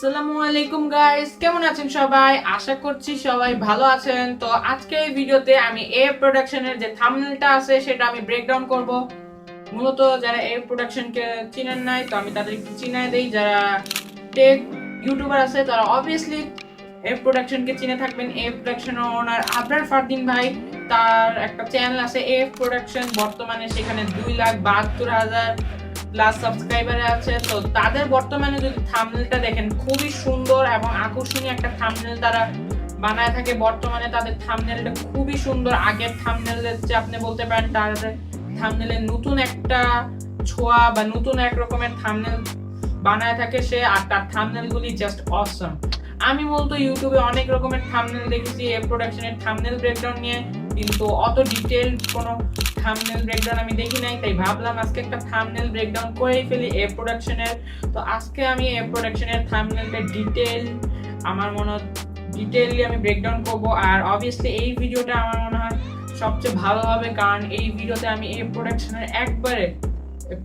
আসসালামুয়ালাইকুম guys, কেমন আছেন সবাই? আশা করছি সবাই ভালো আছেন। তো আজকে এই ভিডিওতে আমি এ প্রোডাকশনের যে থাম্বনেলটা আছে সেটা আমি ব্রেকডাউন করব। মূলত যারা এ প্রোডাকশনকে চিনেন নাই, তো আমি তাদের একটু চিনাই দেই। যারা টেক ইউটিউবার আছে তারা অবভিয়াসলি এ প্রোডাকশনকে চিনে থাকবেন। এ প্রোডাকশনের ওনার আবরার ফারদিন ভাই, তার একটা চ্যানেল আছে এ প্রোডাকশন। বর্তমানে সেখানে 2,72,000 প্লাস সাবস্ক্রাইবার আছে। তো তাদের বর্তমানে যদি থাম্বনেলটা দেখেন, খুবই সুন্দর এবং আকর্ষণীয় একটা থাম্বনেল তারা বানায় থাকে। বর্তমানে তাদের থাম্বনেলটা খুবই সুন্দর। আগের থাম্বনেলের যে আপনি বলতে পারেন তাদের থাম্বনেলে নতুন একটা ছোঁয়া বা নতুন এক রকমের থাম্বনেল বানায় থাকে সে, আর তার থাম্বনেলগুলি জাস্ট অসম। আমি বলতো ইউটিউবে অনেক রকমের থাম্বনেল দেখেছি এ প্রোডাকশনের থাম্বনেল ব্রেকডাউন নিয়ে, কিন্তু অত ডিটেইলড কোনো থাম্বনেল ব্রেকডাউন আমি দেখি নাই। তাই ভাবলাম আজকে একটা থাম্বনেল ব্রেকডাউন করেই ফেলি এ প্রোডাকশনের। তো আজকে আমি এ প্রোডাকশনের থাম্বনেলটা আমার মনে হয় ডিটেইলি আমি ব্রেকডাউন করব। আর অবভিয়াসলি এই ভিডিওটা আমার মনে হয় সবচেয়ে ভালো হবে, কারণ এই ভিডিওতে আমি এ প্রোডাকশনের একবারে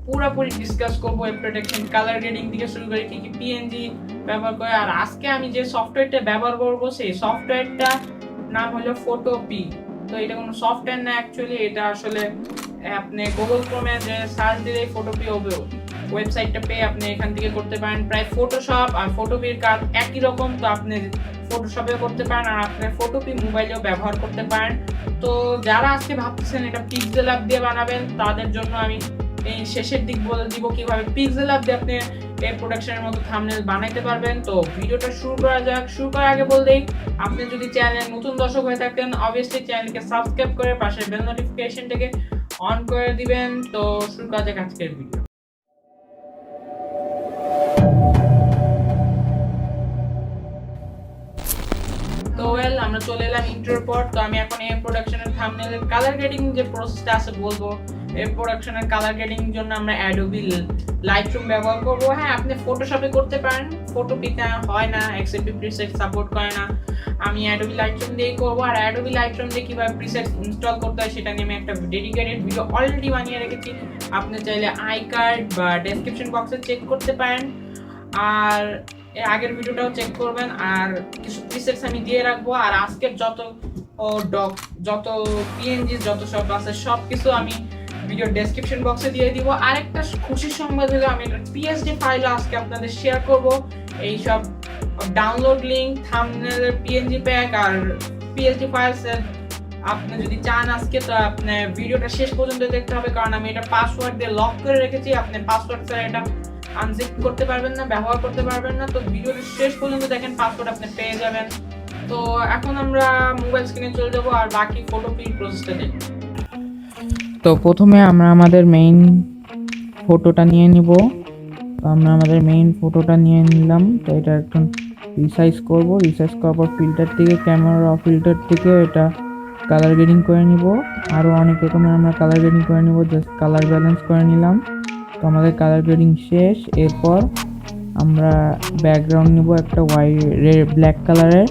পুরোপুরি ডিসকাস করবো। এ প্রোডাকশন কালার গ্রেডিং থেকে শুরু করে কি কি পিএনজি ব্যবহার করে। আর আজকে আমি যে সফটওয়্যারটা ব্যবহার করব সেই সফটওয়্যারটা নাম হলো ফটোপি। তো এটা কোনো সফটওয়্যার না, অ্যাকচুয়ালি এটা আসলে আপনি গুগল ক্রোমে যে সার্চ দিলে ফটোপি হবে ওয়েবসাইটটা পেয়ে আপনি এখান থেকে করতে পারেন। প্রায় ফটোশপ আর ফটোপির কাজ একই রকম, তো আপনি ফটোশপেও করতে পারেন আর আপনি ফটোপি মোবাইলেও ব্যবহার করতে পারেন। তো যারা আজকে ভাবতেছেন এটা পিক্সেল অ্যাপ দিয়ে বানাবেন, তাদের জন্য আমি এই শেষের দিক বলে দিব কিভাবে পিক্সেল অ্যাপ দিয়ে আপনি এর প্রোডাকশনের মতো থাম্বনেল বানাইতে পারবেন। তো ভিডিওটা শুরু করা যাক। শুরু করার আগে বলতেই, আপনি যদি চ্যানেলের নতুন দর্শক হয়ে থাকেন অবভিয়াসলি চ্যানেলকে সাবস্ক্রাইব করে পাশের বেল নোটিফিকেশনটাকে অন করে দিবেন। তো শুরু করা যাক আজকের ভিডিও। তো আমরা চলে এলাম ইন্ট্রোর পর। তো আমি এখন এই প্রোডাকশনের থাম্বনেলের কালার গ্রেডিং যে প্রসেসটা আছে বলবো। এই প্রোডাকশনের কালার গ্রেডিং এর জন্য আমরা অ্যাডোবি লাইটরুম ব্যবহার করব। হ্যাঁ, আপনি ফটোশপে করতে পারেন, ফটোপিতে হয় না, এক্সএমপি প্রিসেট সাপোর্ট করে না। আমি অ্যাডোবি লাইটরুম দিয়েই করব। আর অ্যাডোবি লাইটরুম দিয়ে কিভাবে প্রিসেট ইনস্টল করতে হয় সেটা নিয়ে আমি একটা ডেডিকেটেড ভিডিও অলরেডি বানিয়ে রেখেছি। আপনি চাইলে আই কার্ড বা ডেসক্রিপশন বক্সে চেক করতে পারেন, আর এর আগের ভিডিওটাও চেক করবেন। আর কিছু প্রিসেটস আমি দিয়ে রাখবো। আর আজকের যত পিএনজি যত সব আছে সব কিছু আমি ভিডিও ডেসক্রিপশন বক্সে দিয়ে দিব। আরেকটা খুশির সংবাদ হলো আমি একটা পিএসডি ফাইলও আজকে আপনাদের শেয়ার করব। এই সব ডাউনলোড লিংক, থাম্বনেলের পিএনজি প্যাক আর পিএসডি ফাইলস আপনি যদি চান আজকে, তো আপনি ভিডিওটা শেষ পর্যন্ত দেখতে হবে, কারণ আমি এটা পাসওয়ার্ড দিয়ে লক করে রেখেছি। আপনি পাসওয়ার্ড ছাড়া এটা আনজিপ করতে পারবেন না, ব্যবহার করতে পারবেন না। তো ভিডিওটা শেষ পর্যন্ত দেখেন, পাসওয়ার্ড আপনি পেয়ে যাবেন। তো এখন আমরা মোবাইল স্ক্রিনে চলে যাব আর বাকি ফটোপি প্রসেসটা দেখব। তো প্রথমে আমরা আমাদের মেইন ফটোটা নিয়ে নিব। তো আমরা আমাদের মেইন ফটোটা নিয়ে নিলাম। তো এটা একটু রিসাইজ করব। রিসাইজ করার পর ফিল্টার থেকে, ক্যামেরা ফিল্টার থেকে এটা কালার গ্রেডিং করে নিব। আরও অনেক রকমের আমরা কালার গ্রেডিং করে নিব। জাস্ট কালার ব্যালেন্স করে নিলাম। তো আমাদের কালার গ্রেডিং শেষ। এরপর আমরা ব্যাকগ্রাউন্ড নিব একটা ব্ল্যাক কালারের,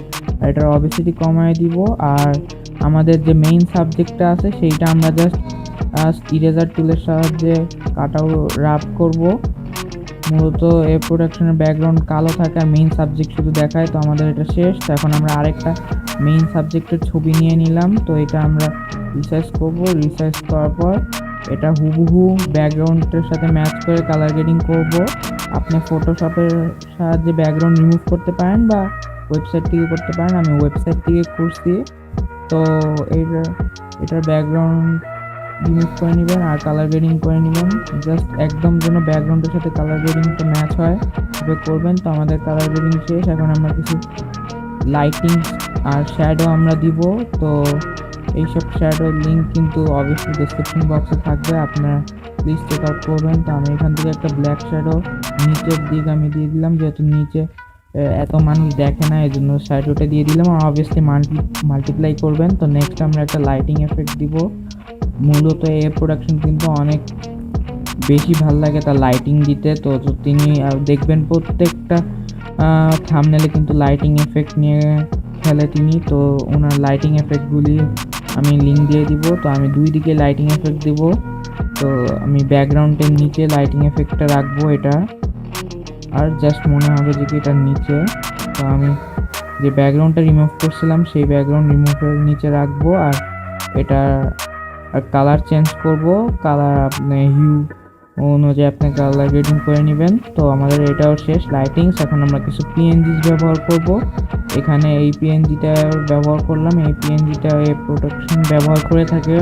এটার অবভিয়াসলি কমায় দিব। আর আমাদের যে মেইন সাবজেক্টটা আছে সেইটা আমরা জাস্ট ইরেজার টুলের সাহায্যে কাটাও রাব করব। মূলত এই প্রোডাকশনের ব্যাকগ্রাউন্ড কালো থাকে আর মেইন সাবজেক্ট শুধু দেখায়। তো আমাদের এটা শেষ। তো এখন আমরা আরেকটা মেইন সাবজেক্টের ছবি নিয়ে নিলাম। তো এটা আমরা রিসাইজ করব। রিসাইজ করার পর এটা হুবহু ব্যাকগ্রাউন্ডের সাথে ম্যাচ করে কালার গ্রেডিং করব। আপনি ফটোশপের সাহায্যে ব্যাকগ্রাউন্ড রিমুভ করতে পারেন বা ওয়েবসাইট থেকে করতে পারেন। আমি ওয়েবসাইট থেকে করছি। তো এটার ব্যাকগ্রাউন্ড রিমুভ করে নেবেন আর কালার গ্রেডিং করে নেবেন। জাস্ট একদম যেন ব্যাকগ্রাউন্ডের সাথে কালার গ্রেডিংটা ম্যাচ হয় তবে করবেন। তো আমাদের কালার গ্রেডিং শেষ। এখন আমরা কিছু লাইটিং আর শ্যাডো আমরা দিব। তো এইসব শ্যাডোর লিঙ্ক কিন্তু অবশ্যই ডেসক্রিপশন বক্সে থাকবে, আপনারা প্লিজ চেক আউট করবেন। তো আমি এখান থেকে একটা ব্ল্যাক শ্যাডো নিচের দিক আমি দিয়ে দিলাম, যেহেতু নিচে এত মানুষ দেখে না এই জন্য শ্যাডোটা দিয়ে দিলাম। আর অবভিয়াসলি মাল্টিপ্লাই করবেন। তো নেক্সট আমরা একটা লাইটিং এফেক্ট দিব। মূলত এই প্রোডাকশন কিন্তু অনেক বেশি ভালো লাগে তার লাইটিং দিতে। তো তিনি দেখবেন প্রত্যেকটা থাম্বনেলে কিন্তু লাইটিং এফেক্ট নিয়ে খেলে তিনি। তো ওনার লাইটিং এফেক্টগুলি আমি লিঙ্ক দিয়ে দিব। তো আমি দুই দিকে লাইটিং এফেক্ট দিব। তো আমি ব্যাকগ্রাউন্ডের নিচে লাইটিং এফেক্টটা রাখবো এটা। আর জাস্ট মনে হবে যে কি এটার নিচে। তো আমি যে ব্যাকগ্রাউন্ডটা রিমুভ করছিলাম সেই ব্যাকগ্রাউন্ড রিমুভের নিচে রাখবো, আর এটা কালার চেঞ্জ করব। কালার আপনি হিউ অনুযায়ী আপনি কালার গ্রেডিং করে নেবেন। তো আমাদের এটাও শেষ লাইটিংস। এখন আমরা কিছু পিএনজিস ব্যবহার করব। এখানে এই পিএনজিটা ব্যবহার করলাম। এই পিএনজিটা এই প্রোডাকশন ব্যবহার করে থাকে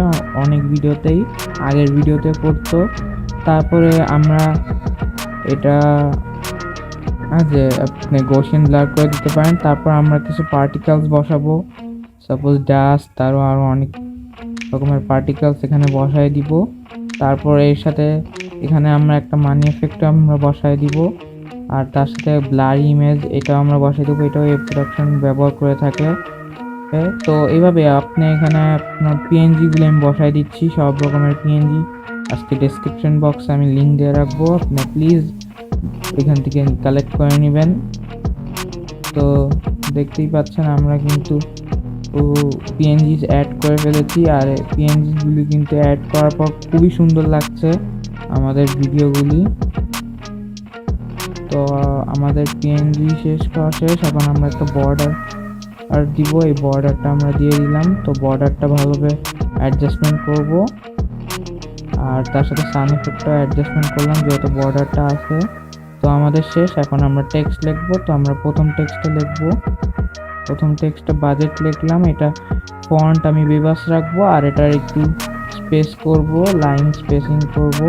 অনেক ভিডিওতেই, আগের ভিডিওতে করতো। তারপরে আমরা এটা যে আপনি গৌসিয়ান ব্লার করে দিতে পারেন। তারপর আমরা কিছু পার্টিকেলস বসাবো, সাপোজ ডাস্ট, আরও অনেক রকমের পার্টিকেলস এখানে বসায় দিব। তারপর এর সাথে এখানে আমরা একটা মানি এফেক্ট আমরা বসায় দিব, আর তার সাথে ব্লারি ইমেজ এটাও আমরা বসাই দেবো। এটাও এই প্রোডাকশন ব্যবহার করে থাকে। তো এইভাবে আপনি এখানে আপনার পিএনজিগুলো আমি বসাই দিচ্ছি, সব রকমের পিএনজি। আজকে ডেসক্রিপশন বক্সে আমি লিঙ্ক দিয়ে রাখবো, আপনি প্লিজ এখান থেকে কালেক্ট করে নেবেন। তো দেখতেই পাচ্ছেন আমরা কিন্তু পিএনজিস অ্যাড করে ফেলেছি, আর পিএনজিগুলি কিন্তু অ্যাড করার পর খুবই সুন্দর লাগছে আমাদের ভিডিওগুলি। তো আমাদের পিএনজি শেষ করা শেষ। এখন আমরা একটা বর্ডার আর দিব, এই বর্ডারটা আমরা দিয়ে দিলাম। তো বর্ডারটা ভালোভাবে অ্যাডজাস্টমেন্ট করব, আর তার সাথে সান এফেক্টটাও অ্যাডজাস্টমেন্ট করলাম যেহেতু বর্ডারটা আছে। তো আমাদের শেষ। এখন আমরা টেক্সট লিখবো। তো আমরা প্রথম টেক্সটে লিখবো, প্রথম টেক্সটে বাজেট লিখলাম। এটা ফন্ট আমি বেবাস রাখবো, আর এটার একটু স্পেস করব, লাইন স্পেসিং করব।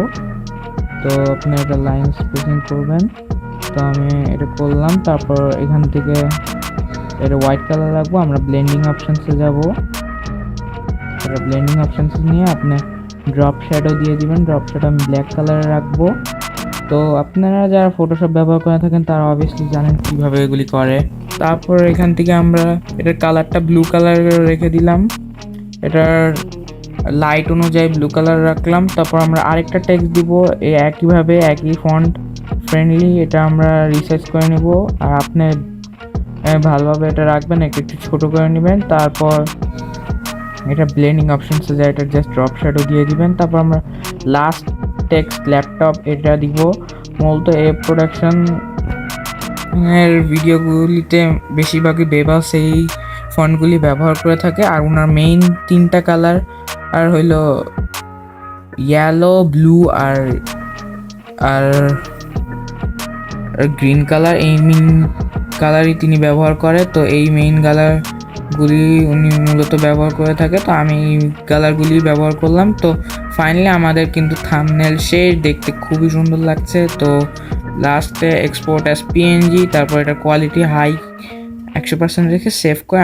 তো আপনি এটা লাইন স্পেসিং করবেন। তো আমি এটা করলাম। তারপর এখান থেকে এটা হোয়াইট কালার রাখবো। আমরা ব্লেন্ডিং অপশনসে যাব। এটা ব্লেন্ডিং অপশনস নিয়ে আপনি ড্রপ শ্যাডো দিয়ে দিবেন। ড্রপ শ্যাডো আমি ব্ল্যাক কালারে রাখবো। তো আপনারা যারা ফটোশপ ব্যবহার করে থাকেন তারা অবভিয়াসলি জানেন কিভাবে এগুলি করে। তারপর এখান থেকে আমরা এটার কালারটা ব্লু কালার রেখে দিলাম, এটার লাইট অনুযায়ী ব্লু কালার রাখলাম। তারপর আমরা আরেকটা টেক্সট দিব এই একইভাবে, একই ফন্ট ফ্রেন্ডলি। এটা আমরা রিসাইজ করে নেব, আর আপনি ভালোভাবে এটা রাখবেন, একটু একটু ছোটো করে নেবেন। তারপর এটা ব্লেন্ডিং অপশনসে যায়, এটা জাস্ট ড্রপ শ্যাডো দিয়ে দিবেন। তারপর আমরা লাস্ট টেক্সট ল্যাপটপ এটা দিব। মূলত এই প্রোডাকশন এর ভিডিওগুলিতে বেশিরভাগই বেবাস এই ফন্টগুলি ব্যবহার করে থাকে। আর ওনার মেইন তিনটা কালার আর হইলো ইয়েলো, ব্লু আর আর গ্রিন কালার। এই মেইন কালারই তিনি ব্যবহার করে। তো এই মেইন কালারগুলি উনি মূলত ব্যবহার করে থাকে। তো আমি এই কালারগুলি ব্যবহার করলাম। তো ফাইনালি আমাদের কিন্তু থাম্বনেল শেষ, দেখতে খুবই সুন্দর লাগছে। তো লাস্টে এক্সপোর্ট অ্যাজ পিএনজি, তারপর এটা কোয়ালিটি হাই 100% রেখে সেভ করে।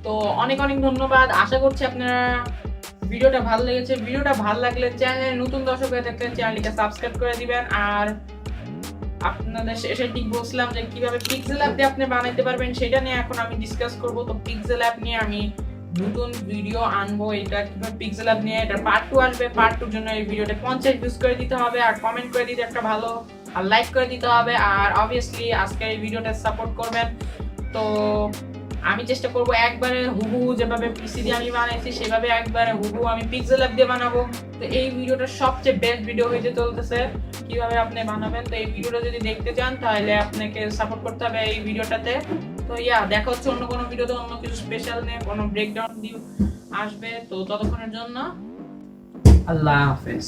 তো অনেক অনেক ধন্যবাদ। আশা করছি আপনারা ভিডিওটা ভালো লেগেছে। ভিডিওটা ভালো লাগলে চ্যানেলে নতুন দর্শক হয়ে থাকলে চ্যানেলটিকে সাবস্ক্রাইব করে দিবেন। আর আপনাদের শেষে ঠিক বলছিলাম যে কিভাবে পিক্সেল অ্যাপ দিয়ে আপনি বানাইতে পারবেন সেটা নিয়ে এখন আমি ডিসকাস করব। তো পিক্সেল অ্যাপ নিয়ে আমি নতুন ভিডিও আনবো, এটা কিভাবে পিক্সেল অ্যাপ নিয়ে, এটা পার্ট 2 আসবে। পার্ট 2 জন্য এই ভিডিওতে 50 ভিউজ করে দিতে হবে, আর কমেন্ট করে দিতে একটা ভালো, আর লাইক করে দিতে হবে, আর অবভিয়াসলি আজকে এই ভিডিওটা সাপোর্ট করবেন। তো আমি চেষ্টা করব একবারে হুবহু যেভাবে পিসি দিয়ে আমি বানাইছি সেভাবে একবারে হুবহু আমি পিক্সেল অ্যাপ দিয়ে বানাবো। তো এই ভিডিওটা সবচেয়ে বেস্ট ভিডিও হইতে চলতেছে কিভাবে আপনি বানাবেন। তো এই ভিডিওটা যদি দেখতে চান তাহলে আপনাকে সাপোর্ট করতে হবে এই ভিডিওটাতে। তো দেখা হচ্ছে অন্য কোনো ভিডিওতে, অন্য কিছু স্পেশাল নিয়ে কোনো ব্রেকডাউন দিয়ে আসবে। তো ততক্ষণের জন্য আল্লাহ হাফেজ।